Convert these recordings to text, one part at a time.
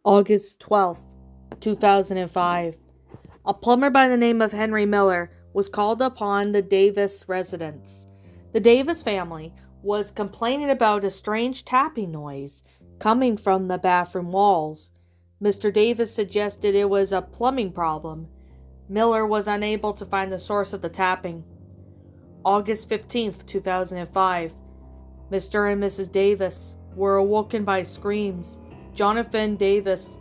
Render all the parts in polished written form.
August 12th, 2005. A plumber by the name of Henry Miller was called upon the Davis residence. The Davis family was complaining about a strange tapping noise coming from the bathroom walls. Mr. Davis suggested it was a plumbing problem. Miller was unable to find the source of the tapping. August 15th, 2005. Mr. and Mrs. Davis were awoken by screams. Jonathan Davis,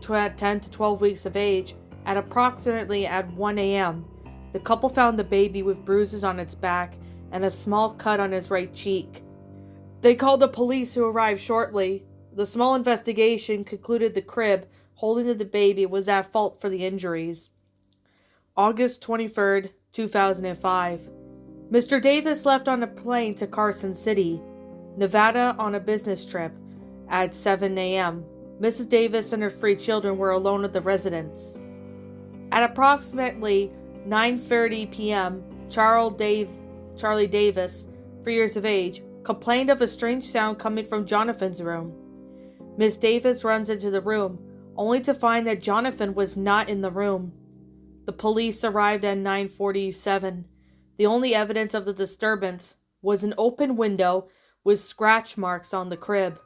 10 to 12 weeks of age, at approximately at 1 a.m. The couple found the baby with bruises on its back and a small cut on his right cheek. They called the police, who arrived shortly. The small investigation concluded the crib holding the baby was at fault for the injuries. August 23rd, 2005. Mr. Davis left on a plane to Carson City, Nevada on a business trip at 7 a.m. Mrs. Davis and her 3 children were alone at the residence. At approximately 9:30 p.m., Charlie Davis, 3 years of age, complained of a strange sound coming from Jonathan's room. Miss Davis runs into the room, only to find that Jonathan was not in the room. The police arrived at 9:47. The only evidence of the disturbance was an open window with scratch marks on the crib.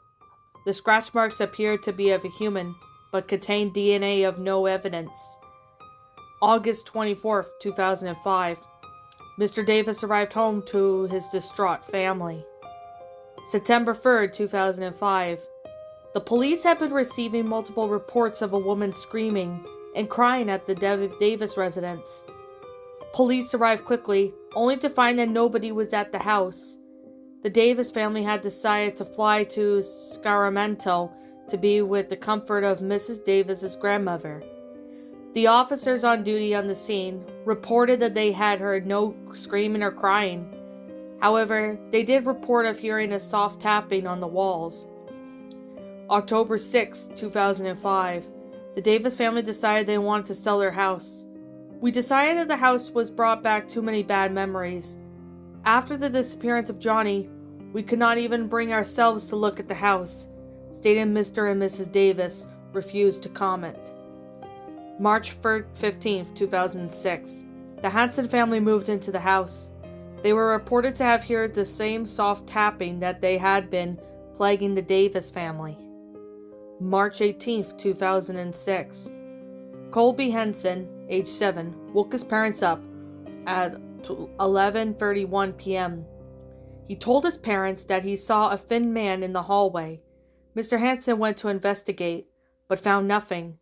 The scratch marks appeared to be of a human, but contained DNA of no evidence. August 24th, 2005. Mr. Davis arrived home to his distraught family. September 3rd, 2005. The police had been receiving multiple reports of a woman screaming and crying at the Davis residence. Police arrived quickly, only to find that nobody was at the house. The Davis family had decided to fly to Sacramento to be with the comfort of Mrs. Davis's grandmother. The officers on duty on the scene reported that they had heard no screaming or crying. However, they did report of hearing a soft tapping on the walls. October 6, 2005. The Davis family decided they wanted to sell their house. We decided that the house was brought back too many bad memories. After the disappearance of Johnny, we could not even bring ourselves to look at the house, stated Mr. and Mrs. Davis refused to comment. March 15th, 2006. The Hanson family moved into the house. They were reported to have heard the same soft tapping that they had been plaguing the Davis family. March 18th, 2006. Colby Henson, age 7, woke his parents up at 11:31 p.m. He told his parents that he saw a thin man in the hallway. Mr. Henson went to investigate, but found nothing.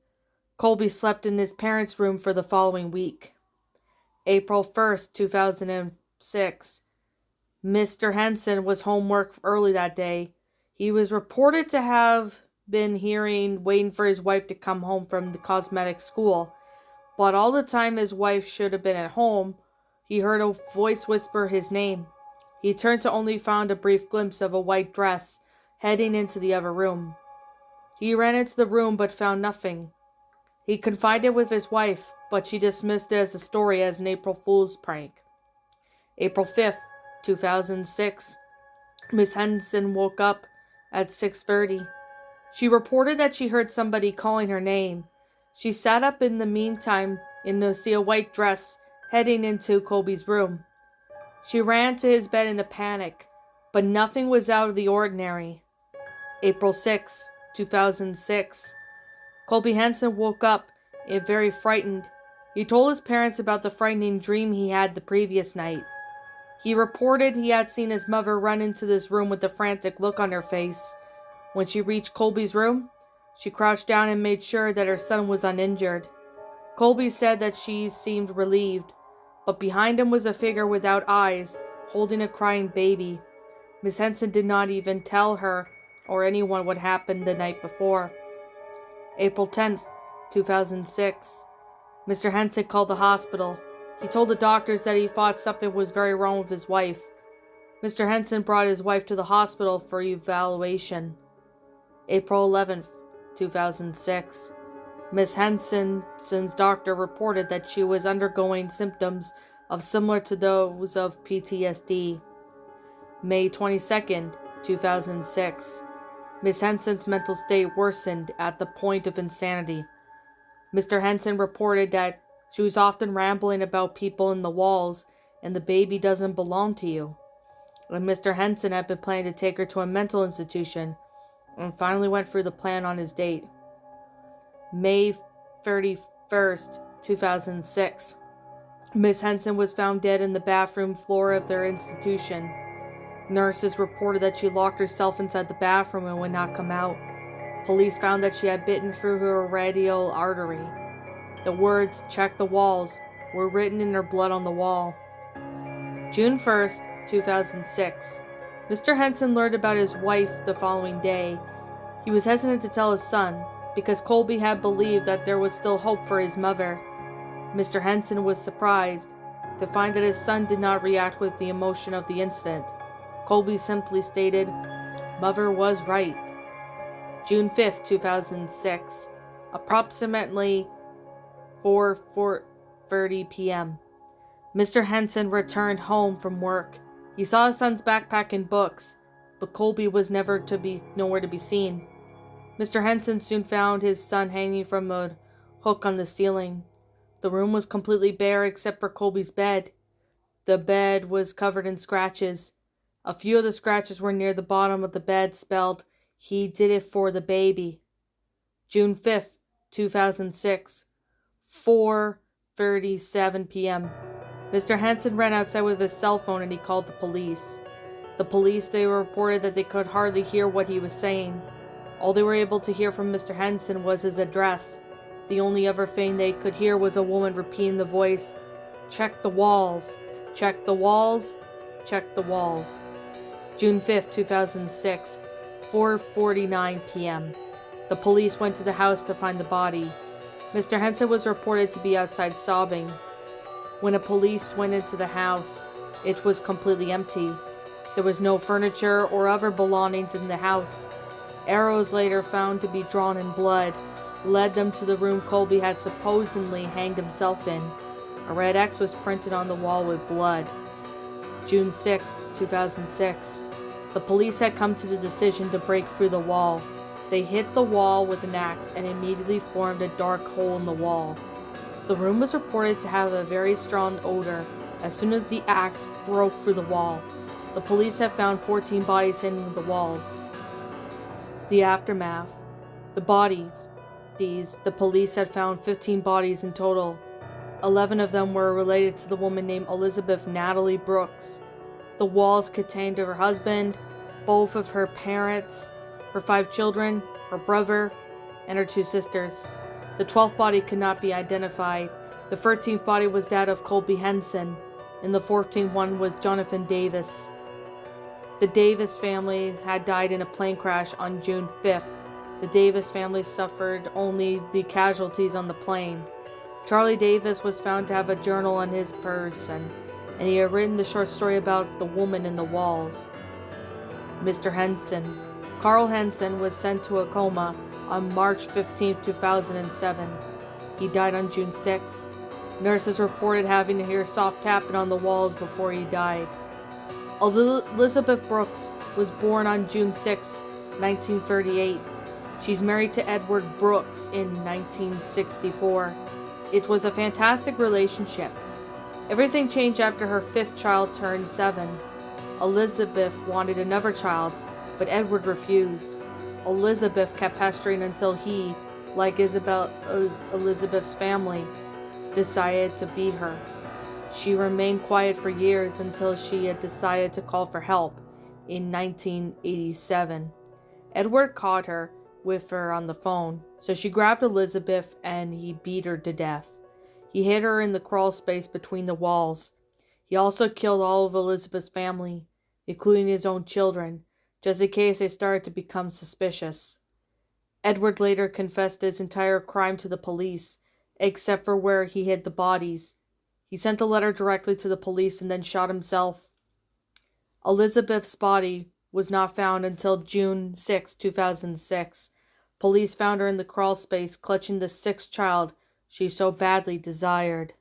Colby slept in his parents' room for the following week. April 1st, 2006. Mr. Henson was home work early that day. He was reported to have been waiting for his wife to come home from the cosmetic school, but all the time his wife should have been at home, he heard a voice whisper his name. He turned to only find a brief glimpse of a white dress heading into the other room. He ran into the room but found nothing. He confided with his wife, but she dismissed it as a story as an April Fool's prank. April 5th, 2006. Miss Henson woke up at 6:30. She reported that she heard somebody calling her name. She sat up in the meantime to see a white dress heading into Colby's room. She ran to his bed in a panic, but nothing was out of the ordinary. April 6, 2006. Colby Henson woke up very frightened. He told his parents about the frightening dream he had the previous night. He reported he had seen his mother run into this room with a frantic look on her face. When she reached Colby's room, she crouched down and made sure that her son was uninjured. Colby said that she seemed relieved, but behind him was a figure without eyes, holding a crying baby. Miss Henson did not even tell her or anyone what happened the night before. April 10th, 2006. Mr. Henson called the hospital. He told the doctors that he thought something was very wrong with his wife. Mr. Henson brought his wife to the hospital for evaluation. April 11th, 2006. Miss Henson's doctor reported that she was undergoing symptoms similar to those of PTSD. May 22nd, 2006. Miss Henson's mental state worsened at the point of insanity. Mr. Henson reported that she was often rambling about people in the walls and the baby doesn't belong to you. And Mr. Henson had been planning to take her to a mental institution and finally went through the plan on his date. May 31st, 2006. Miss Henson was found dead in the bathroom floor of their institution. Nurses reported that she locked herself inside the bathroom and would not come out. Police found that she had bitten through her radial artery. The words, "check the walls," were written in her blood on the wall. June 1st, 2006. Mr. Henson learned about his wife the following day. He was hesitant to tell his son, because Colby had believed that there was still hope for his mother. Mr. Henson was surprised to find that his son did not react with the emotion of the incident. Colby simply stated, "Mother was right." June 5th, 2006. Approximately 4:30 p.m. Mr. Henson returned home from work. He saw his son's backpack and books, but Colby was nowhere to be seen. Mr. Henson soon found his son hanging from a hook on the ceiling. The room was completely bare except for Colby's bed. The bed was covered in scratches. A few of the scratches were near the bottom of the bed, spelled, "He did it for the baby." June 5th, 2006, 4:37 p.m. Mr. Henson ran outside with his cell phone and he called the police. They reported that they could hardly hear what he was saying. All they were able to hear from Mr. Henson was his address. The only other thing they could hear was a woman repeating the voice, "Check the walls, check the walls, check the walls." June 5th, 2006, 4:49 p.m. The police went to the house to find the body. Mr. Henson was reported to be outside sobbing. When the police went into the house, it was completely empty. There was no furniture or other belongings in the house. Arrows later found to be drawn in blood led them to the room Colby had supposedly hanged himself in. A red X was printed on the wall with blood. June 6, 2006. The police had come to the decision to break through the wall. They hit the wall with an axe and immediately formed a dark hole in the wall. The room was reported to have a very strong odor as soon as the axe broke through the wall. The police have found 14 bodies hidden in the walls. The aftermath. The police had found 15 bodies in total. 11 of them were related to the woman named Elizabeth Natalie Brooks. The walls contained her husband, both of her parents, her 5 children, her brother, and her 2 sisters. The 12th body could not be identified. The 13th body was that of Colby Henson, and the 14th one was Jonathan Davis. The Davis family had died in a plane crash on June 5th. The Davis family suffered only the casualties on the plane. Charlie Davis was found to have a journal on his person, and he had written the short story about the woman in the walls. Mr. Henson. Carl Henson was sent to a coma on March 15, 2007. He died on June 6. Nurses reported having to hear soft tapping on the walls before he died. Elizabeth Brooks was born on June 6, 1938. She's married to Edward Brooks in 1964. It was a fantastic relationship. Everything changed after her 5th child turned 7. Elizabeth wanted another child, but Edward refused. Elizabeth kept pestering until he, like Elizabeth's family, decided to be her. She remained quiet for years until she had decided to call for help in 1987. Edward caught her with her on the phone, so she grabbed Elizabeth and he beat her to death. He hid her in the crawl space between the walls. He also killed all of Elizabeth's family, including his own children, just in case they started to become suspicious. Edward later confessed his entire crime to the police, except for where he hid the bodies. He sent the letter directly to the police and then shot himself. Elizabeth's body was not found until June 6, 2006. Police found her in the crawl space clutching the 6th child she so badly desired.